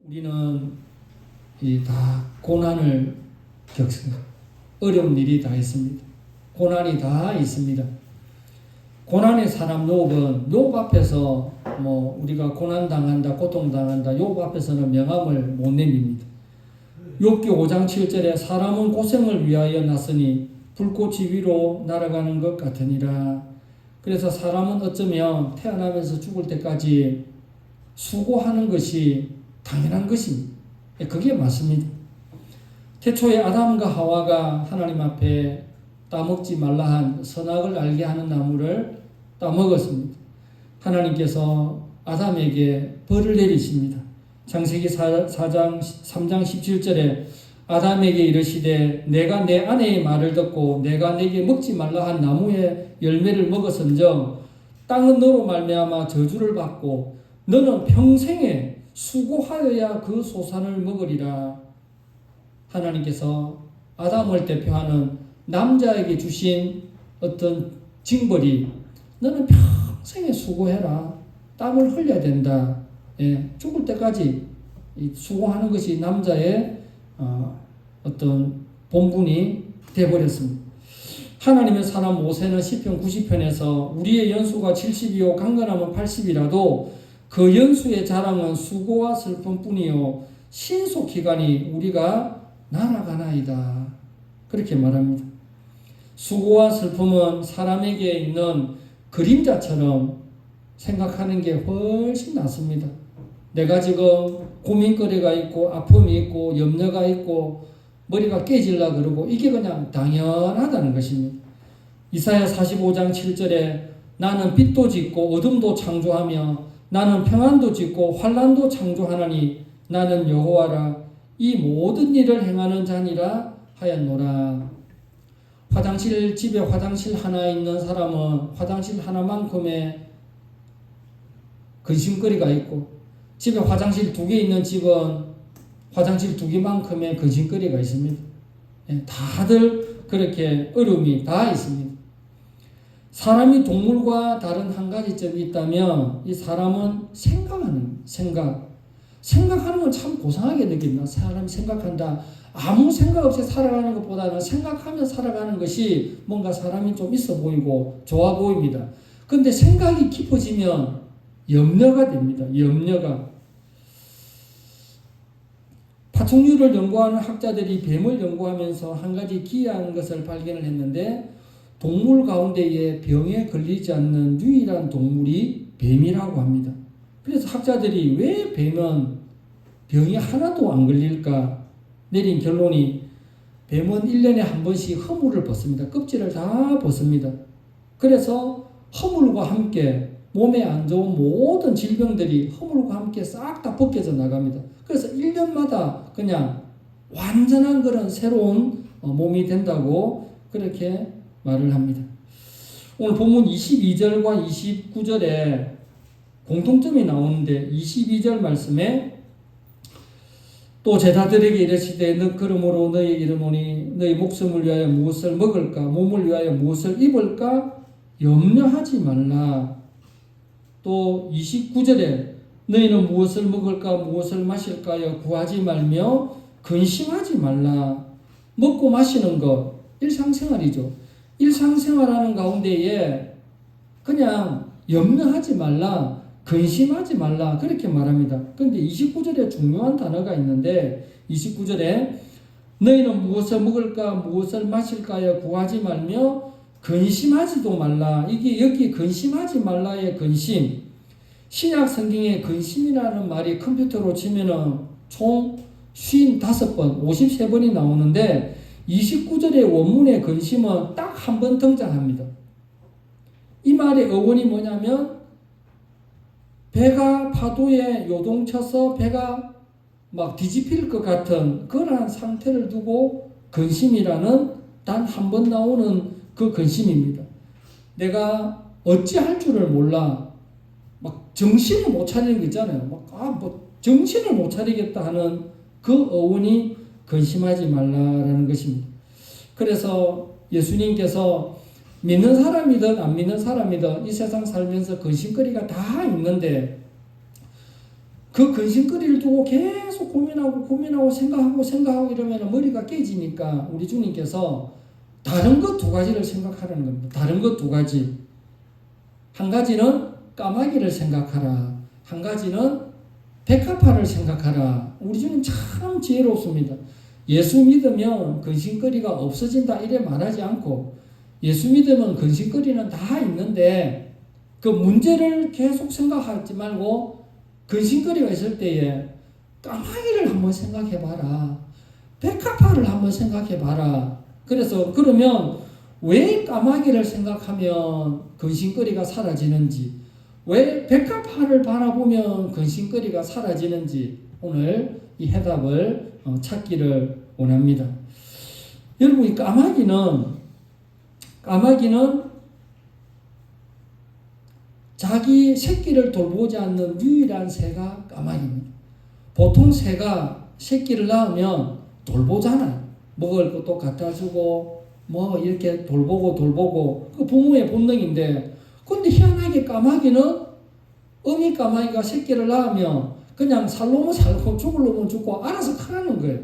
우리는 이 다 고난을 겪습니다. 어려운 일이 다 있습니다. 고난이 다 있습니다. 고난의 사람 욥은 앞에서 우리가 고난 당한다, 고통 당한다, 욥 앞에서는 명함을 못 내밉니다. 욥기 5장 7절에 사람은 고생을 위하여 났으니 불꽃이 위로 날아가는 것 같으니라. 그래서 사람은 어쩌면 태어나면서 죽을 때까지 수고하는 것이 당연한 것입니다. 그게 맞습니다. 태초에 아담과 하와가 하나님 앞에 따먹지 말라 한 선악을 알게 하는 나무를 따먹었습니다. 하나님께서 아담에게 벌을 내리십니다. 창세기 4장 3장 17절에 아담에게 이르시되 내가 내 아내의 말을 듣고 내가 내게 먹지 말라 한 나무의 열매를 먹었은즉 땅은 너로 말미암아 저주를 받고 너는 평생에 수고하여야 그 소산을 먹으리라. 하나님께서 아담을 대표하는 남자에게 주신 어떤 징벌이 너는 평생에 수고해라. 땀을 흘려야 된다. 죽을 때까지 수고하는 것이 남자의 어떤 본분이 되어버렸습니다. 하나님의 사람 모세는 시편 90편에서 우리의 연수가 70이요 강건하면 80이라도 그 연수의 자랑은 수고와 슬픔뿐이요 신속히가니 우리가 날아가나이다. 그렇게 말합니다. 수고와 슬픔은 사람에게 있는 그림자처럼 생각하는 게 훨씬 낫습니다. 내가 지금 고민거리가 있고 아픔이 있고 염려가 있고 머리가 깨질라 그러고 이게 그냥 당연하다는 것입니다. 이사야 45장 7절에 나는 빛도 짓고 어둠도 창조하며 나는 평안도 짓고 환난도 창조하나니 나는 여호와라 이 모든 일을 행하는 자니라 하였노라. 집에 화장실 하나 있는 사람은 화장실 하나만큼의 근심거리가 있고 집에 화장실 2개 있는 집은 화장실 2개만큼의 근심거리가 있습니다. 다들 그렇게 어려움이 다 있습니다. 사람이 동물과 다른 한 가지 점이 있다면 이 사람은 생각하는 건 참 고상하게 느낍니다. 사람이 생각한다. 아무 생각 없이 살아가는 것보다는 생각하며 살아가는 것이 뭔가 사람이 좀 있어 보이고 좋아 보입니다. 그런데 생각이 깊어지면 염려가 됩니다. 염려가. 파충류를 연구하는 학자들이 뱀을 연구하면서 한 가지 기이한 것을 발견을 했는데 동물 가운데에 병에 걸리지 않는 유일한 동물이 뱀이라고 합니다. 그래서 학자들이 왜 뱀은 병이 하나도 안 걸릴까 내린 결론이 뱀은 1년에 한 번씩 허물을 벗습니다. 껍질을 다 벗습니다. 그래서 허물과 함께 몸에 안 좋은 모든 질병들이 허물과 함께 싹 다 벗겨져 나갑니다. 그래서 1년마다 그냥 완전한 그런 새로운 몸이 된다고 그렇게 말을 합니다. 오늘 본문 22절과 29절에 공통점이 나오는데 22절 말씀에 또 제자들에게 이르시되 너 그러므로 너희에게 이르노니 너희 목숨을 위하여 무엇을 먹을까 몸을 위하여 무엇을 입을까 염려하지 말라. 또 29절에 너희는 무엇을 먹을까 무엇을 마실까요 구하지 말며 근심하지 말라. 먹고 마시는 것 일상생활이죠. 일상생활하는 가운데에 그냥 염려하지 말라, 근심하지 말라 그렇게 말합니다. 그런데 29절에 중요한 단어가 있는데 29절에 너희는 무엇을 먹을까 무엇을 마실까요 구하지 말며 근심하지도 말라. 이게 여기 근심하지 말라의 근심, 신약 성경에 근심이라는 말이 컴퓨터로 치면은 총 55번 53번이 나오는데 29절의 원문의 근심은 딱 한 번 등장합니다. 이 말의 어원이 뭐냐면 배가 파도에 요동쳐서 배가 막 뒤집힐 것 같은 그러한 상태를 두고 근심이라는 단 한 번 나오는 그 근심입니다. 내가 어찌할 줄을 몰라 막 정신을 못 차리는 거 있잖아요. 정신을 못 차리겠다 하는 그 어원이 근심하지 말라라는 것입니다. 그래서 예수님께서 믿는 사람이든 안 믿는 사람이든 이 세상 살면서 근심거리가 다 있는데 그 근심거리를 두고 계속 고민하고 생각하고 이러면 머리가 깨지니까 우리 주님께서 다른 것 두 가지를 생각하라는 겁니다. 다른 것 두 가지. 한 가지는 까마귀를 생각하라. 한 가지는 백합화를 생각하라. 우리 주님 참 지혜롭습니다. 예수 믿으면 근심거리가 없어진다 이래 말하지 않고, 예수 믿으면 근심거리는 다 있는데 그 문제를 계속 생각하지 말고 근심거리가 있을 때에 까마귀를 한번 생각해봐라. 백합화를 한번 생각해봐라. 그래서 그러면 왜 까마귀를 생각하면 근심거리가 사라지는지, 왜 백합화를 바라보면 근심거리가 사라지는지 오늘 이 해답을 찾기를 원합니다. 여러분, 이 까마귀는 자기 새끼를 돌보지 않는 유일한 새가 까마귀입니다. 보통 새가 새끼를 낳으면 돌보잖아요. 먹을 것도 갖다 주고 뭐 이렇게 돌보고 그 부모의 본능인데, 근데 희한하게 까마귀는, 어미 까마귀가 새끼를 낳으면 그냥 살려면 살고 죽으려면 죽고 알아서 크라는 거예요.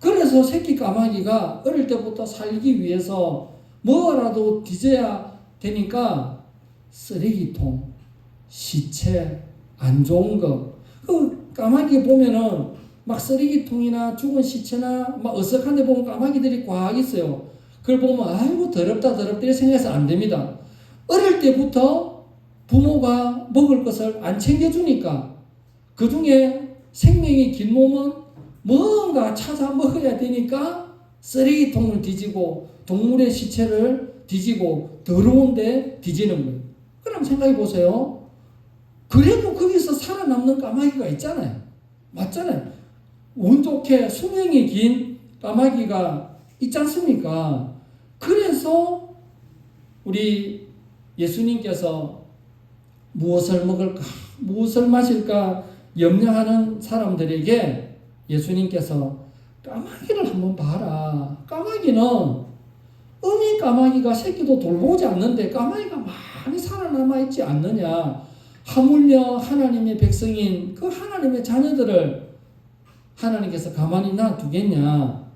그래서 새끼 까마귀가 어릴 때부터 살기 위해서 뭐라도 뒤져야 되니까 쓰레기통, 시체, 안 좋은 거, 그 까마귀 보면은 막 쓰레기통이나 죽은 시체나 막 어색한 데 보면 까마귀들이 꽉 있어요. 그걸 보면 아이고 더럽다 이렇게 생각해서 안 됩니다. 어릴 때부터 부모가 먹을 것을 안 챙겨주니까 그 중에 생명이 긴 몸은 뭔가 찾아 먹어야 되니까 쓰레기통을 뒤지고 동물의 시체를 뒤지고 더러운 데 뒤지는 거예요. 그럼 생각해 보세요. 그래도 거기서 살아남는 까마귀가 있잖아요. 맞잖아요. 운 좋게 수명이 긴 까마귀가 있지 않습니까? 그래서 우리 예수님께서 무엇을 먹을까, 무엇을 마실까 염려하는 사람들에게 예수님께서 까마귀를 한번 봐라. 까마귀는 어미 까마귀가 새끼도 돌보지 않는데 까마귀가 많이 살아남아 있지 않느냐. 하물며 하나님의 백성인 그 하나님의 자녀들을 하나님께서 가만히 놔두겠냐.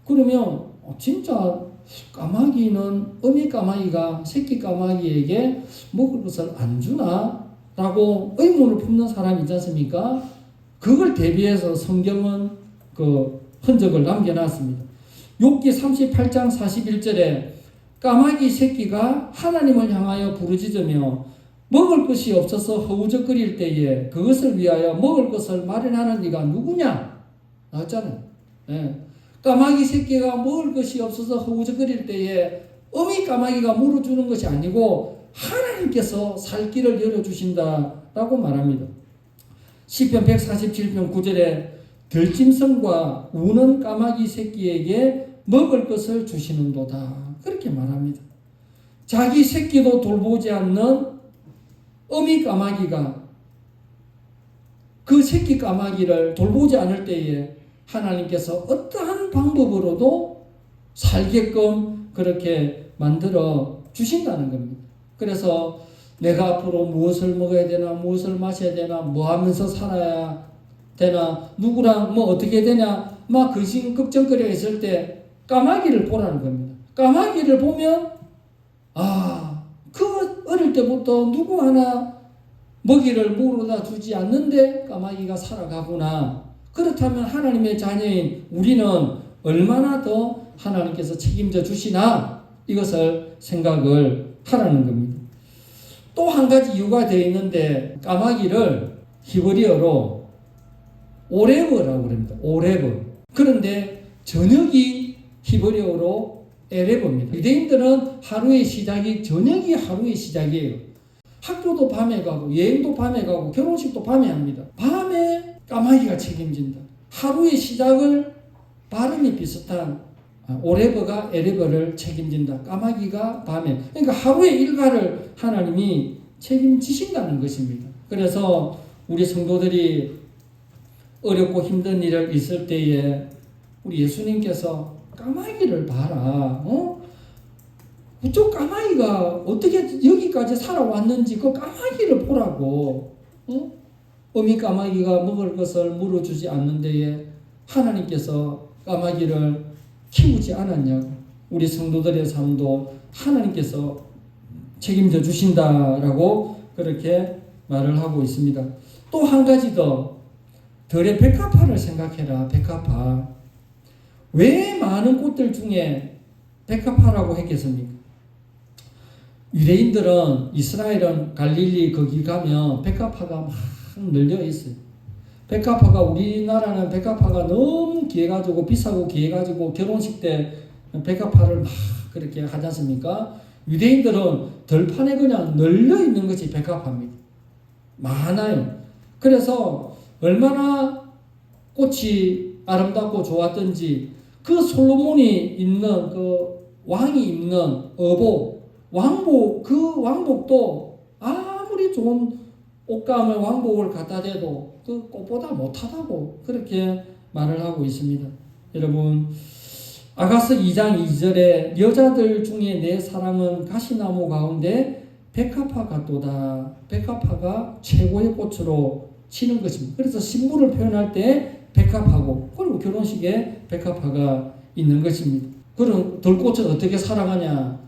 그러면 진짜 까마귀는, 어미 까마귀가 새끼 까마귀에게 먹을 것을 안 주나? 라고 의문을 품는 사람이 있지 않습니까? 그걸 대비해서 성경은 그 흔적을 남겨놨습니다. 욥기 38장 41절에 까마귀 새끼가 하나님을 향하여 부르짖으며 먹을 것이 없어서 허우적거릴 때에 그것을 위하여 먹을 것을 마련하는 이가 누구냐? 나왔잖아요. 예. 까마귀 새끼가 먹을 것이 없어서 허우적거릴 때에 어미 까마귀가 물어주는 것이 아니고 하나님께서 살 길을 열어주신다라고 말합니다. 시편 147편 9절에 들짐승과 우는 까마귀 새끼에게 먹을 것을 주시는도다. 그렇게 말합니다. 자기 새끼도 돌보지 않는 어미 까마귀가 그 새끼 까마귀를 돌보지 않을 때에 하나님께서 어떠한 방법으로도 살게끔 그렇게 만들어 주신다는 겁니다. 그래서 내가 앞으로 무엇을 먹어야 되나, 무엇을 마셔야 되나, 뭐 하면서 살아야 되나, 누구랑 뭐 어떻게 되냐, 막 근심 걱정거리가 있을 때 까마귀를 보라는 겁니다. 까마귀를 보면 그 어릴 때부터 누구 하나 먹이를 물어다 주지 않는데 까마귀가 살아가구나. 그렇다면 하나님의 자녀인 우리는 얼마나 더 하나님께서 책임져 주시나, 이것을 생각을 하라는 겁니다. 또 한 가지 이유가 되어 있는데, 까마귀를 히브리어로 오레브라고 합니다. 오레브. 그런데 저녁이 히브리어로 에레브입니다. 유대인들은 하루의 시작이, 저녁이 하루의 시작이에요. 학교도 밤에 가고 여행도 밤에 가고 결혼식도 밤에 합니다. 밤에 까마귀가 책임진다. 하루의 시작을 발음이 비슷한 오레버가 에레버를 책임진다. 까마귀가 밤에. 그러니까 하루의 일과를 하나님이 책임지신다는 것입니다. 그래서 우리 성도들이 어렵고 힘든 일을 있을 때에 우리 예수님께서 까마귀를 봐라. 저 까마귀가 어떻게 여기까지 살아왔는지 그 까마귀를 보라고. 어미 까마귀가 먹을 것을 물어주지 않는 데에 하나님께서 까마귀를 키우지 않았냐고. 우리 성도들의 삶도 하나님께서 책임져 주신다라고 그렇게 말을 하고 있습니다. 또 한 가지 더, 들의 백합화를 생각해라. 백합화. 왜 많은 꽃들 중에 백합화라고 했겠습니까? 유대인들은, 이스라엘은 갈릴리 거기 가면 백합화가 막 널려 있어요. 백합화가, 우리나라는 백합화가 너무 귀해가지고, 비싸고 귀해가지고 결혼식 때 백합화를 막 그렇게 하지 않습니까? 유대인들은 들판에 그냥 널려 있는 것이 백합화입니다. 많아요. 그래서 얼마나 꽃이 아름답고 좋았던지, 그 솔로몬이 입는, 그 왕이 입는 왕복, 그 왕복도 아무리 좋은 옷감을 왕복을 갖다 대도 그 꽃보다 못하다고 그렇게 말을 하고 있습니다. 여러분, 아가서 2장 2절에 여자들 중에 내 사랑은 가시나무 가운데 백합화 같도다. 백합화가 최고의 꽃으로 치는 것입니다. 그래서 신부를 표현할 때 백합화고, 그리고 결혼식에 백합화가 있는 것입니다. 그럼 들꽃을 어떻게 사랑하냐?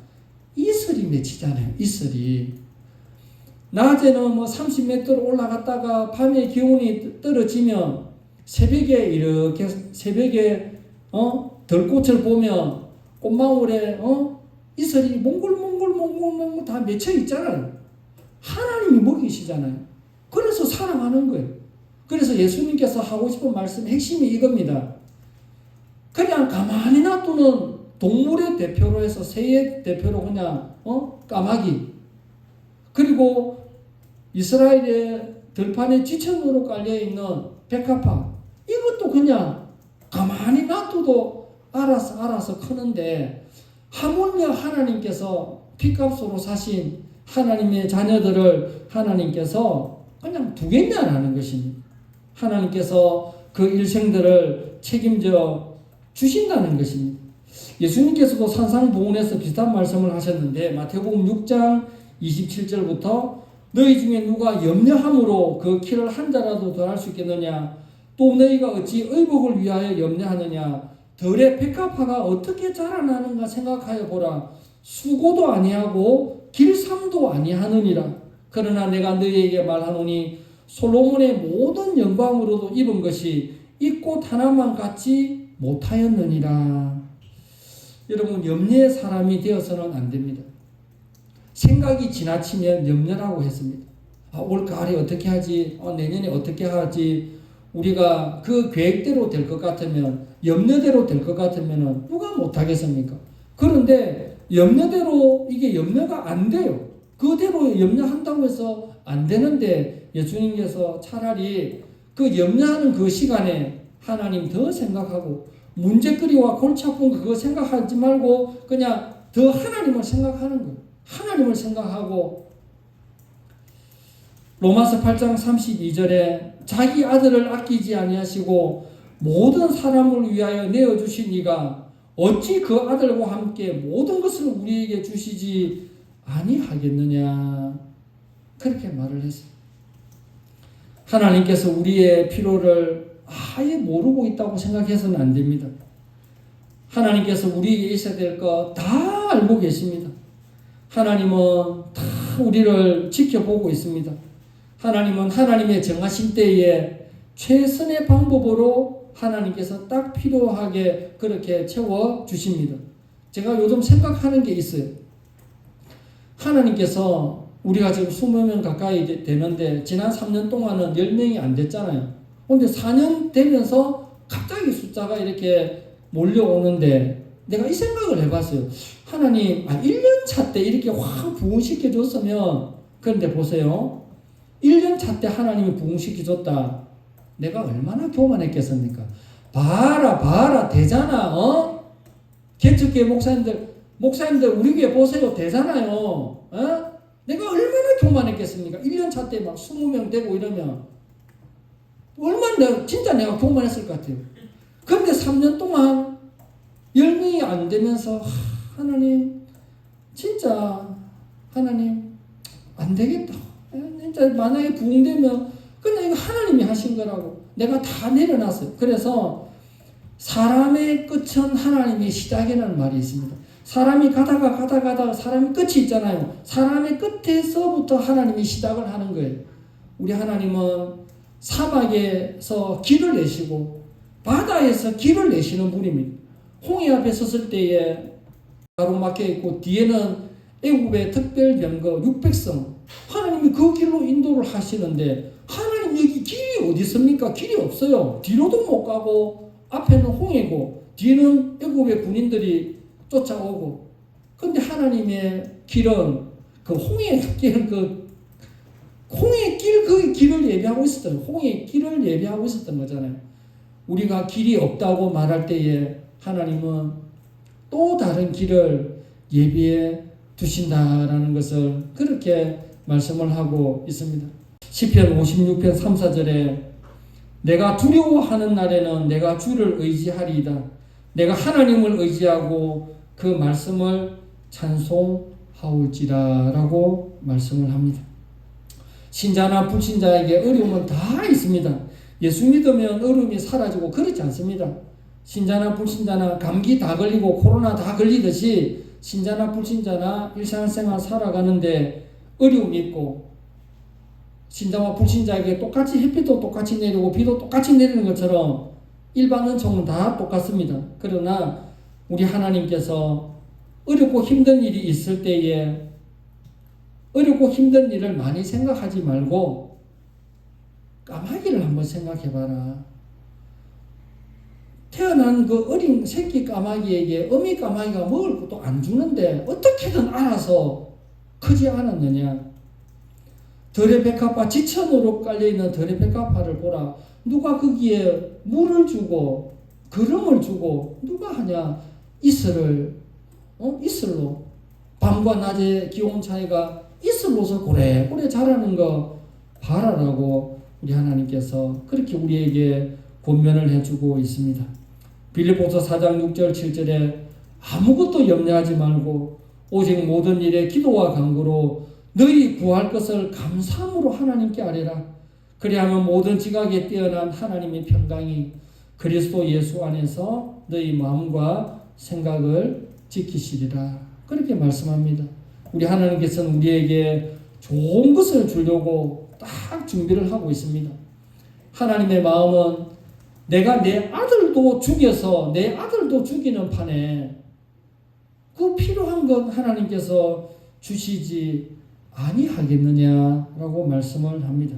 이슬이 맺히잖아요. 이슬이. 낮에는 뭐 30m로 올라갔다가 밤에 기온이 떨어지면 새벽에 들꽃을 보면 꽃망울에 이슬이 몽글몽글 다 맺혀 있잖아요. 하나님이 먹이시잖아요. 그래서 사랑하는 거예요. 그래서 예수님께서 하고 싶은 말씀 핵심이 이겁니다. 그냥 가만히 놔두는 동물의 대표로 해서, 새의 대표로 그냥 까마귀, 그리고 이스라엘의 들판에 지천으로 깔려있는 백합화, 이것도 그냥 가만히 놔둬도 알아서 크는데, 하물며 하나님께서 피값으로 사신 하나님의 자녀들을 하나님께서 그냥 두겠냐라는 것입니다. 하나님께서 그 일생들을 책임져 주신다는 것입니다. 예수님께서도 산상보훈에서 비슷한 말씀을 하셨는데, 마태복음 6장 27절부터 너희 중에 누가 염려함으로 그 키를 한 자라도 더 할 수 있겠느냐? 또 너희가 어찌 의복을 위하여 염려하느냐? 들의 백합화가 어떻게 자라나는가 생각하여 보라. 수고도 아니하고 길삼도 아니하느니라. 그러나 내가 너희에게 말하노니 솔로몬의 모든 영광으로도 입은 것이 이 꽃 하나만 같지 못하였느니라. 여러분, 염려의 사람이 되어서는 안 됩니다. 생각이 지나치면 염려라고 했습니다. 올가을에 어떻게 하지? 내년에 어떻게 하지? 우리가 그 계획대로 될 것 같으면, 염려대로 될 것 같으면 누가 못하겠습니까? 그런데 염려대로, 이게 염려가 안 돼요. 그대로 염려한다고 해서 안 되는데, 예수님께서 차라리 그 염려하는 그 시간에 하나님 더 생각하고, 문제거리와 골치 아픈 그거 생각하지 말고 그냥 더 하나님을 생각하는 거예요. 하나님을 생각하고, 로마서 8장 32절에 자기 아들을 아끼지 아니하시고 모든 사람을 위하여 내어주신 이가 어찌 그 아들과 함께 모든 것을 우리에게 주시지 아니하겠느냐, 그렇게 말을 했어요. 하나님께서 우리의 필요를 아예 모르고 있다고 생각해서는 안 됩니다. 하나님께서 우리에게 있어야 될 거 다 알고 계십니다. 하나님은 다 우리를 지켜보고 있습니다. 하나님은 하나님의 정하신 때에 최선의 방법으로 하나님께서 딱 필요하게 그렇게 채워주십니다. 제가 요즘 생각하는 게 있어요. 하나님께서, 우리가 지금 20명 가까이 되는데 지난 3년 동안은 10명이 안 됐잖아요. 그런데 4년 되면서 갑자기 숫자가 이렇게 몰려오는데, 내가 이 생각을 해봤어요. 하나님, 1년차 때 이렇게 확 부흥시켜줬으면, 그런데 보세요. 1년차 때 하나님이 부흥시켜줬다. 내가 얼마나 교만했겠습니까? 봐라, 되잖아, 개척교회 목사님들 우리 교회 보세요. 되잖아요. 내가 얼마나 교만했겠습니까? 1년차 때 막 20명 되고 이러면 얼마나 진짜 내가 교만했을 것 같아요. 그런데 3년 동안 10명이 안 되면서 하나님, 진짜 하나님 안 되겠다. 진짜 만약에 부흥되면 그냥 이거 하나님이 하신 거라고. 내가 다 내려놨어요. 그래서 사람의 끝은 하나님의 시작이라는 말이 있습니다. 사람이 가다가 사람의 끝이 있잖아요. 사람의 끝에서부터 하나님이 시작을 하는 거예요. 우리 하나님은 사막에서 길을 내시고 바다에서 길을 내시는 분입니다. 홍해 앞에 섰을 때에 가로막혀 있고 뒤에는 애굽의 특별병거 600성, 하나님이 그 길로 인도를 하시는데 하나님 여기 길이 어디 있습니까? 길이 없어요. 뒤로도 못 가고 앞에는 홍해고 뒤에는 애굽의 군인들이 쫓아오고. 근데 하나님의 길은 그 홍해의 길은 그 홍해의 그 길을 예비하고 있었던, 홍해의 길을 예비하고 있었던 거잖아요. 우리가 길이 없다고 말할 때에 하나님은 또 다른 길을 예비해 두신다라는 것을 그렇게 말씀을 하고 있습니다. 시편 56편 3, 4절에 내가 두려워하는 날에는 내가 주를 의지하리이다. 내가 하나님을 의지하고 그 말씀을 찬송하올지라 라고 말씀을 합니다. 신자나 불신자에게 어려움은 다 있습니다. 예수 믿으면 어려움이 사라지고 그렇지 않습니다. 신자나 불신자나 감기 다 걸리고 코로나 다 걸리듯이 신자나 불신자나 일상생활 살아가는데 어려움이 있고, 신자와 불신자에게 똑같이 햇빛도 똑같이 내리고 비도 똑같이 내리는 것처럼 일반 은총은 다 똑같습니다. 그러나 우리 하나님께서 어렵고 힘든 일이 있을 때에 어렵고 힘든 일을 많이 생각하지 말고 까마귀를 한번 생각해봐라. 태어난 그 어린 새끼 까마귀에게 어미 까마귀가 먹을 것도 안 주는데 어떻게든 알아서 크지 않았느냐. 들의 백합화, 지천으로 깔려있는 들의 백합화를 보라. 누가 거기에 물을 주고 거름을 주고 누가 하냐. 이슬로 밤과 낮의 기온 차이가 이슬로서 고래고래 자라는 거 봐라라고 우리 하나님께서 그렇게 우리에게 권면을 해주고 있습니다. 빌립보서 4장 6절 7절에 아무것도 염려하지 말고 오직 모든 일에 기도와 간구로 너희 구할 것을 감사함으로 하나님께 아뢰라. 그리하면 모든 지각에 뛰어난 하나님의 평강이 그리스도 예수 안에서 너희 마음과 생각을 지키시리라. 그렇게 말씀합니다. 우리 하나님께서는 우리에게 좋은 것을 주려고 딱 준비를 하고 있습니다. 하나님의 마음은 내가 내 아들도 죽여서 내 아들도 죽이는 판에 그 필요한 건 하나님께서 주시지 아니하겠느냐라고 말씀을 합니다.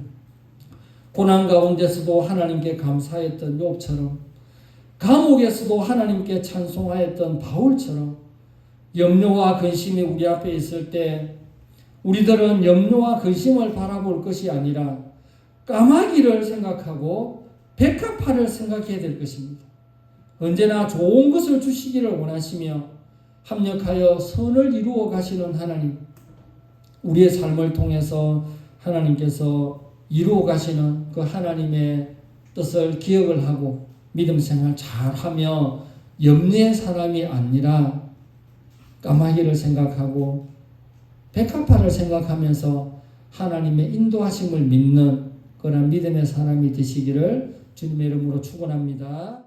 고난 가운데서도 하나님께 감사했던 욥처럼, 감옥에서도 하나님께 찬송하였던 바울처럼 염려와 근심이 우리 앞에 있을 때 우리들은 염려와 근심을 바라볼 것이 아니라 까마귀를 생각하고 백합화를 생각해야 될 것입니다. 언제나 좋은 것을 주시기를 원하시며 합력하여 선을 이루어 가시는 하나님, 우리의 삶을 통해서 하나님께서 이루어 가시는 그 하나님의 뜻을 기억을 하고 믿음 생활 잘하며 염려의 사람이 아니라 까마귀를 생각하고 백합화를 생각하면서 하나님의 인도하심을 믿는 그런 믿음의 사람이 되시기를 주님의 이름으로 축원합니다.